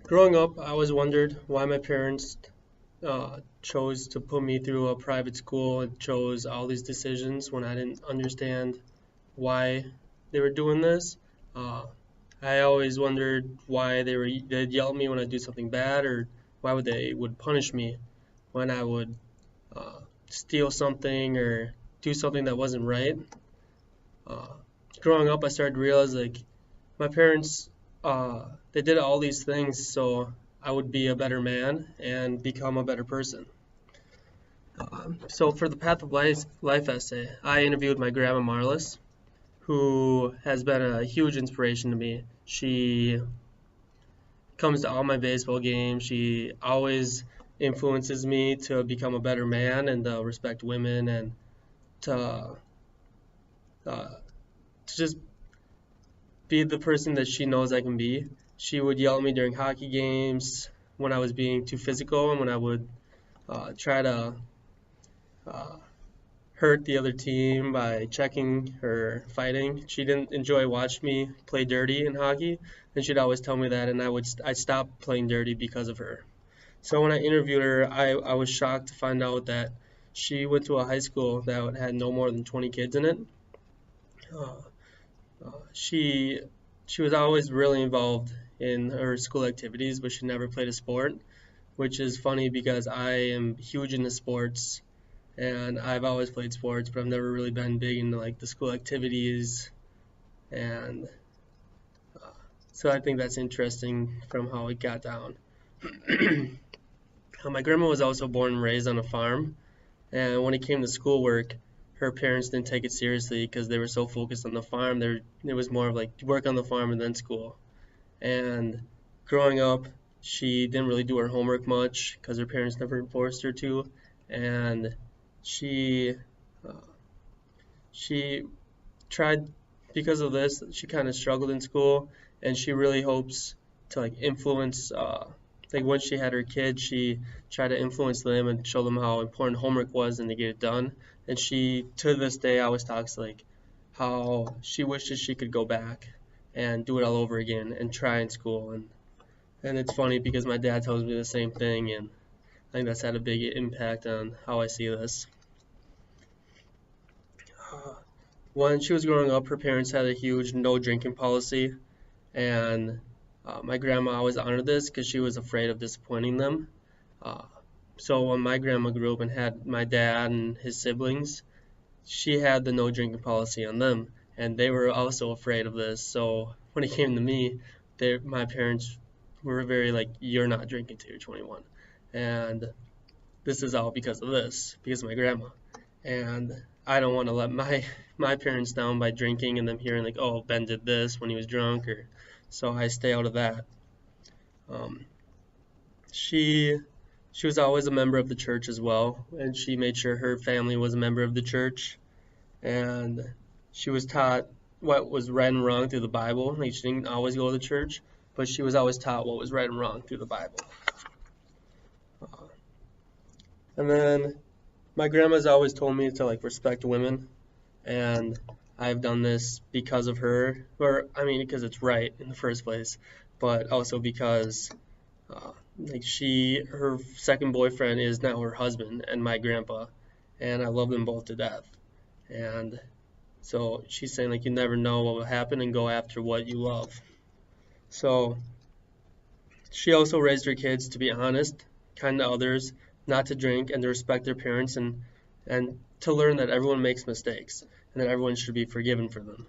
Growing up, I always wondered why my parents chose to put me through a private school and chose all these decisions when I didn't understand why they were doing this. Uh, I always wondered why they'd yell at me when I do something bad, or why would they would punish me when I would uh, steal something or do something that wasn't right. Uh, Growing up, I started to realize like my parents, they did all these things so I would be a better man and become a better person. So for the Path of Life essay, I interviewed my grandma Marlis, who has been a huge inspiration to me. She comes to all my baseball games. She always influences me to become a better man and respect women and to uh, to just be the person that she knows I can be. She would yell at me during hockey games when I was being too physical and when I would try to uh, hurt the other team by checking or fighting. She didn't enjoy watching me play dirty in hockey, and she'd always tell me that, and I stopped playing dirty because of her. So when I interviewed her, I was shocked to find out that she went to a high school that had no more than 20 kids in it. Uh, she she was always really involved in her school activities, but she never played a sport, which is funny because I am huge into sports and I've always played sports, but I've never really been big into like the school activities, and uh, so I think that's interesting from how it got down. My grandma was also born and raised on a farm, and when it came to schoolwork, her parents didn't take it seriously because they were so focused on the farm. It was more of like work on the farm and then school. And growing up, she didn't really do her homework much because her parents never forced her to, and she uh, she tried because of this. She kind of struggled in school, and she really hopes to like influence. Like when she had her kids, she tried to influence them and show them how important homework was and to get it done. And she, to this day, always talks like how she wishes she could go back and do it all over again and try in school. And it's funny because my dad tells me the same thing, and I think that's had a big impact on how I see this. Uh, when she was growing up, her parents had a huge no drinking policy, and my grandma always honored this because she was afraid of disappointing them. Uh, so when my grandma grew up and had my dad and his siblings, she had the no drinking policy on them, and they were also afraid of this. So when it came to me, my parents were very like, "You're not drinking till you're 21," and this is all because of this, because of my grandma. And I don't want to let my parents down by drinking and them hearing like, "Oh, Ben did this when he was drunk," or so I stay out of that. Um, she she was always a member of the church as well, and she made sure her family was a member of the church, and she was taught what was right and wrong through the Bible. Like she didn't always go to church, but she was always taught what was right and wrong through the Bible. Uh, and then my grandma's always told me to like respect women, and I've done this because of her, or I mean because it's right in the first place, but also because like her second boyfriend is now her husband and my grandpa, and I love them both to death. And so she's saying like you never know what will happen and go after what you love. So she also raised her kids to be honest, kind to others, not to drink, and to respect their parents and to learn that everyone makes mistakes and that everyone should be forgiven for them.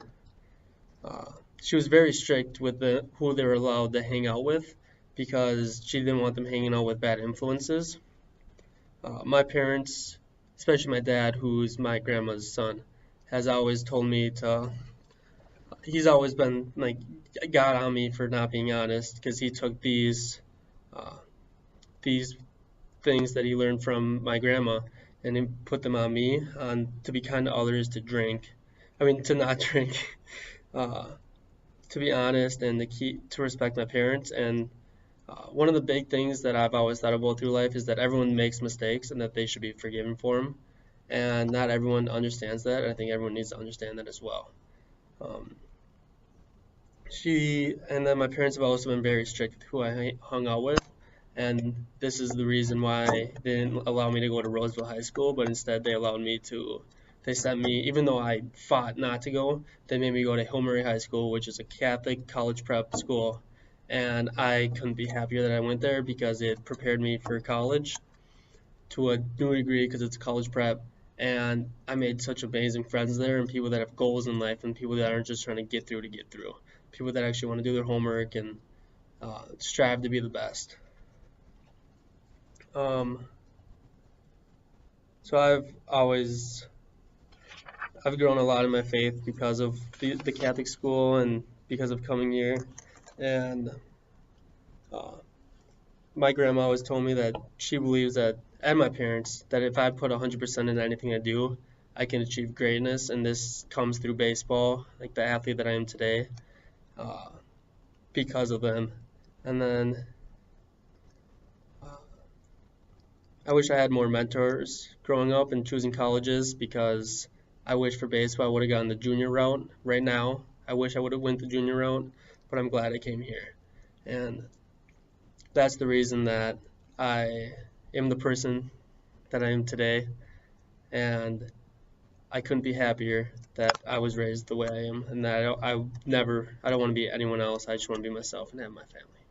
Uh, she was very strict with who they were allowed to hang out with because she didn't want them hanging out with bad influences. My parents, especially my dad, who's my grandma's son, has always told me to. He's always been like got on me for not being honest because he took uh, these things that he learned from my grandma and he put them on me on to be kind to others, to drink. I mean, to not drink. Uh, to be honest and to respect my parents. And one of the big things that I've always thought about through life is that everyone makes mistakes and that they should be forgiven for them. And not everyone understands that. I think everyone needs to understand that as well. Um, And then my parents have also been very strict with who I hung out with, and this is the reason why they didn't allow me to go to Roseville High School, but instead they sent me, even though I fought not to go, they made me go to Hill Murray High School, which is a Catholic college prep school, and I couldn't be happier that I went there because it prepared me for college to a new degree because it's college prep. And I made such amazing friends there and people that have goals in life and people that aren't just trying to get through to get through. People that actually want to do their homework and strive to be the best. Um, so I've grown a lot in my faith because of the Catholic school and because of coming here. And uh, my grandma always told me that she believes that, and my parents, that if I put 100% in anything I do, I can achieve greatness. And this comes through baseball, like the athlete that I am today, uh, because of them. And then uh, I wish I had more mentors growing up and choosing colleges because I wish for baseball I would have gone the junior route right now. I wish I would have went the junior route, but I'm glad I came here. And that's the reason that I am the person that I am today. And I couldn't be happier that I was raised the way I am and that I don't want to be anyone else. I just want to be myself and have my family.